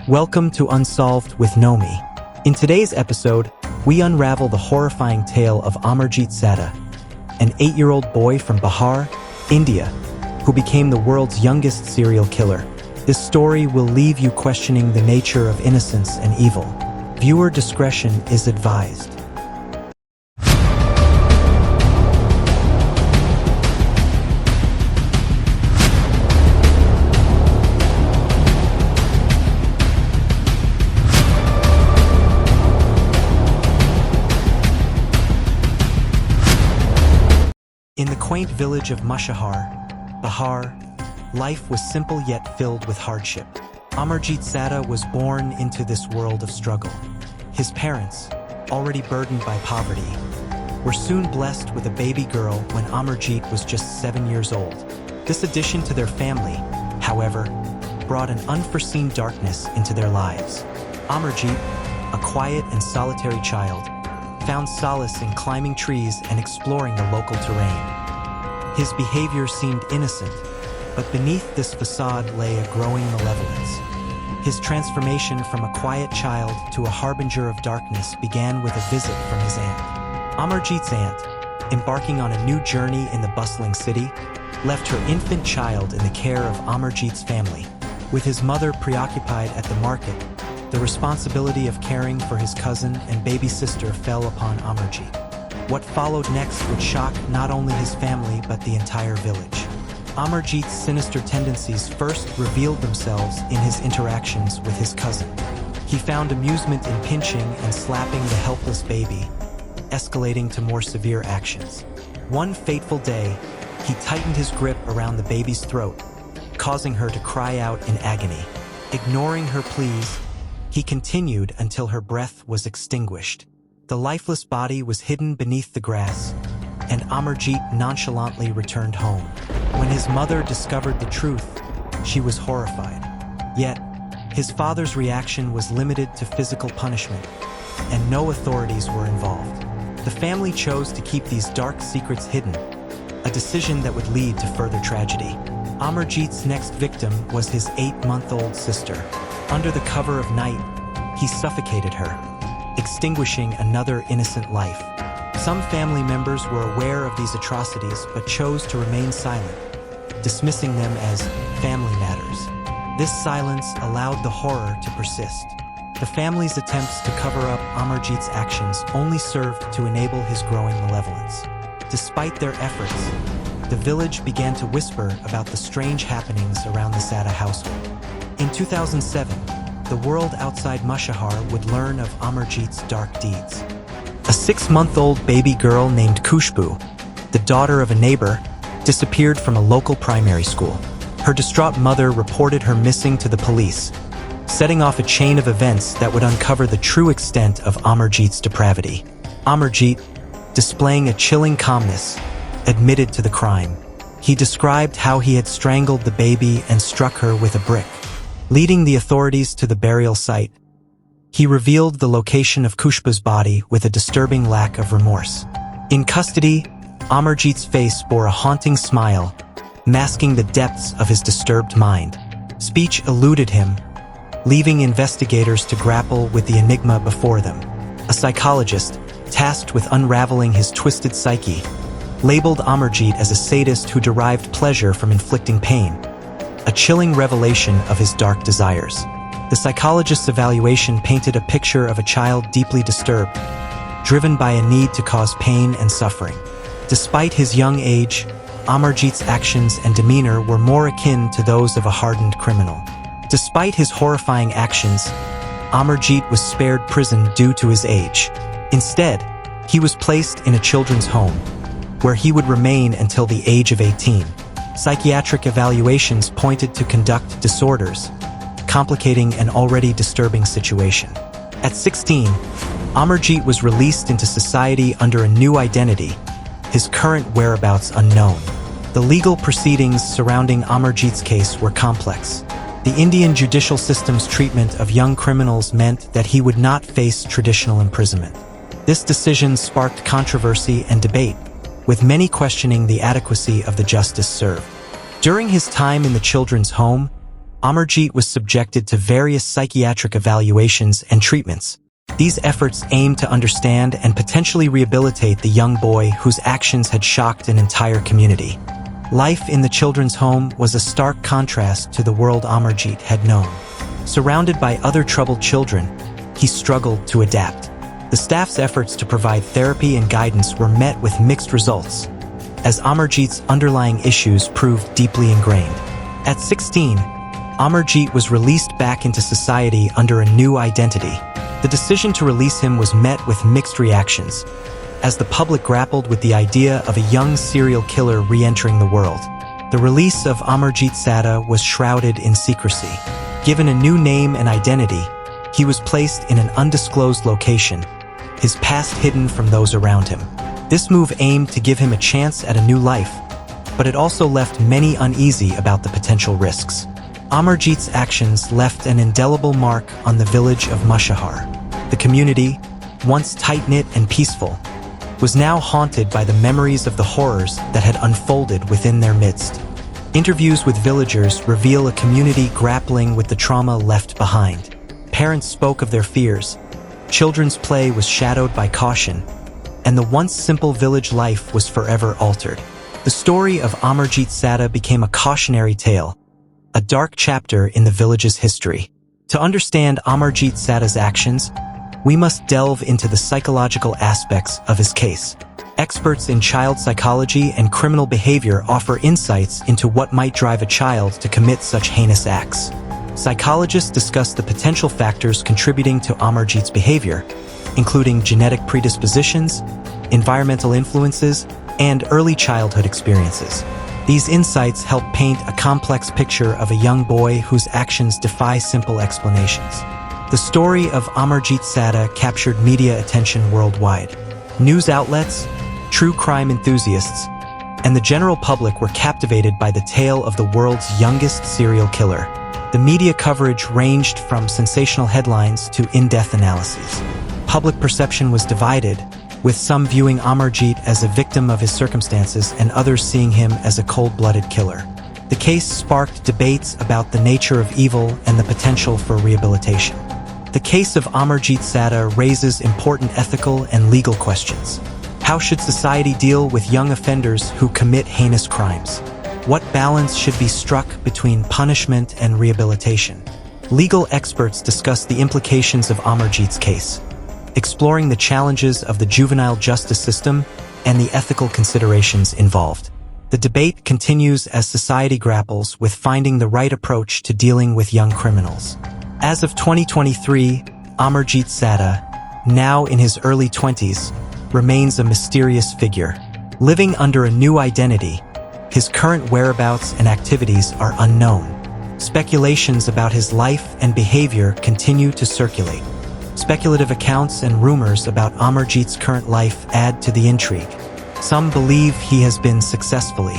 Welcome to Unsolved with Nomi. In today's episode, we unravel the horrifying tale of Amarjeet Sada, an 8-year-old boy from Bihar, India, who became the world's youngest serial killer. This story will leave you questioning the nature of innocence and evil. Viewer discretion is advised. In the quaint village of Mashahar, Bihar, life was simple yet filled with hardship. Amarjeet Sada was born into this world of struggle. His parents, already burdened by poverty, were soon blessed with a baby girl when Amarjeet was just 7 years old. This addition to their family, however, brought an unforeseen darkness into their lives. Amarjeet, a quiet and solitary child, found solace in climbing trees and exploring the local terrain. His behavior seemed innocent, but beneath this facade lay a growing malevolence. His transformation from a quiet child to a harbinger of darkness began with a visit from his aunt. Amarjeet's aunt, embarking on a new journey in the bustling city, left her infant child in the care of Amarjeet's family. With his mother preoccupied at the market, the responsibility of caring for his cousin and baby sister fell upon Amarjeet. What followed next would shock not only his family but the entire village. Amarjeet's sinister tendencies first revealed themselves in his interactions with his cousin. He found amusement in pinching and slapping the helpless baby, escalating to more severe actions. One fateful day, he tightened his grip around the baby's throat, causing her to cry out in agony. Ignoring her pleas, he continued until her breath was extinguished. The lifeless body was hidden beneath the grass, and Amarjeet nonchalantly returned home. When his mother discovered the truth, she was horrified. Yet, his father's reaction was limited to physical punishment, and no authorities were involved. The family chose to keep these dark secrets hidden, a decision that would lead to further tragedy. Amarjeet's next victim was his 8-month-old sister. Under the cover of night, he suffocated her, extinguishing another innocent life. Some family members were aware of these atrocities but chose to remain silent, dismissing them as family matters. This silence allowed the horror to persist. The family's attempts to cover up Amarjeet's actions only served to enable his growing malevolence. Despite their efforts, the village began to whisper about the strange happenings around the Sada household. In 2007, the world outside Mashahar would learn of Amarjeet's dark deeds. A 6-month-old baby girl named Khushbu, the daughter of a neighbor, disappeared from a local primary school. Her distraught mother reported her missing to the police, setting off a chain of events that would uncover the true extent of Amarjeet's depravity. Amarjeet, displaying a chilling calmness, admitted to the crime. He described how he had strangled the baby and struck her with a brick. Leading the authorities to the burial site, he revealed the location of Khushbu's body with a disturbing lack of remorse. In custody, Amarjeet's face bore a haunting smile, masking the depths of his disturbed mind. Speech eluded him, leaving investigators to grapple with the enigma before them. A psychologist, tasked with unraveling his twisted psyche, labeled Amarjeet as a sadist who derived pleasure from inflicting pain, a chilling revelation of his dark desires. The psychologist's evaluation painted a picture of a child deeply disturbed, driven by a need to cause pain and suffering. Despite his young age, Amarjeet's actions and demeanor were more akin to those of a hardened criminal. Despite his horrifying actions, Amarjeet was spared prison due to his age. Instead, he was placed in a children's home, where he would remain until the age of 18. Psychiatric evaluations pointed to conduct disorders, complicating an already disturbing situation. At 16, Amarjeet was released into society under a new identity, his current whereabouts unknown. The legal proceedings surrounding Amarjeet's case were complex. The Indian judicial system's treatment of young criminals meant that he would not face traditional imprisonment. This decision sparked controversy and debate, with many questioning the adequacy of the justice served. During his time in the children's home, Amarjeet was subjected to various psychiatric evaluations and treatments. These efforts aimed to understand and potentially rehabilitate the young boy whose actions had shocked an entire community. Life in the children's home was a stark contrast to the world Amarjeet had known. Surrounded by other troubled children, he struggled to adapt. The staff's efforts to provide therapy and guidance were met with mixed results, as Amarjeet's underlying issues proved deeply ingrained. At 16, Amarjeet was released back into society under a new identity. The decision to release him was met with mixed reactions, as the public grappled with the idea of a young serial killer re-entering the world. The release of Amarjeet Sada was shrouded in secrecy. Given a new name and identity, he was placed in an undisclosed location, his past hidden from those around him. This move aimed to give him a chance at a new life, but it also left many uneasy about the potential risks. Amarjeet's actions left an indelible mark on the village of Mushahar. The community, once tight-knit and peaceful, was now haunted by the memories of the horrors that had unfolded within their midst. Interviews with villagers reveal a community grappling with the trauma left behind. Parents spoke of their fears, children's play was shadowed by caution, and the once simple village life was forever altered. The story of Amarjeet Sada became a cautionary tale, a dark chapter in the village's history. To understand Amarjeet Sada's actions, we must delve into the psychological aspects of his case. Experts in child psychology and criminal behavior offer insights into what might drive a child to commit such heinous acts. Psychologists discuss the potential factors contributing to Amarjeet's behavior, including genetic predispositions, environmental influences, and early childhood experiences. These insights help paint a complex picture of a young boy whose actions defy simple explanations. The story of Amarjeet Sada captured media attention worldwide. News outlets, true crime enthusiasts, and the general public were captivated by the tale of the world's youngest serial killer. The media coverage ranged from sensational headlines to in-depth analyses. Public perception was divided, with some viewing Amarjeet as a victim of his circumstances and others seeing him as a cold-blooded killer. The case sparked debates about the nature of evil and the potential for rehabilitation. The case of Amarjeet Sada raises important ethical and legal questions. How should society deal with young offenders who commit heinous crimes? What balance should be struck between punishment and rehabilitation? Legal experts discuss the implications of Amarjeet's case, exploring the challenges of the juvenile justice system and the ethical considerations involved. The debate continues as society grapples with finding the right approach to dealing with young criminals. As of 2023, Amarjeet Sada, now in his early 20s, remains a mysterious figure. Living under a new identity, his current whereabouts and activities are unknown. Speculations about his life and behavior continue to circulate. Speculative accounts and rumors about Amarjeet's current life add to the intrigue. Some believe he has been successfully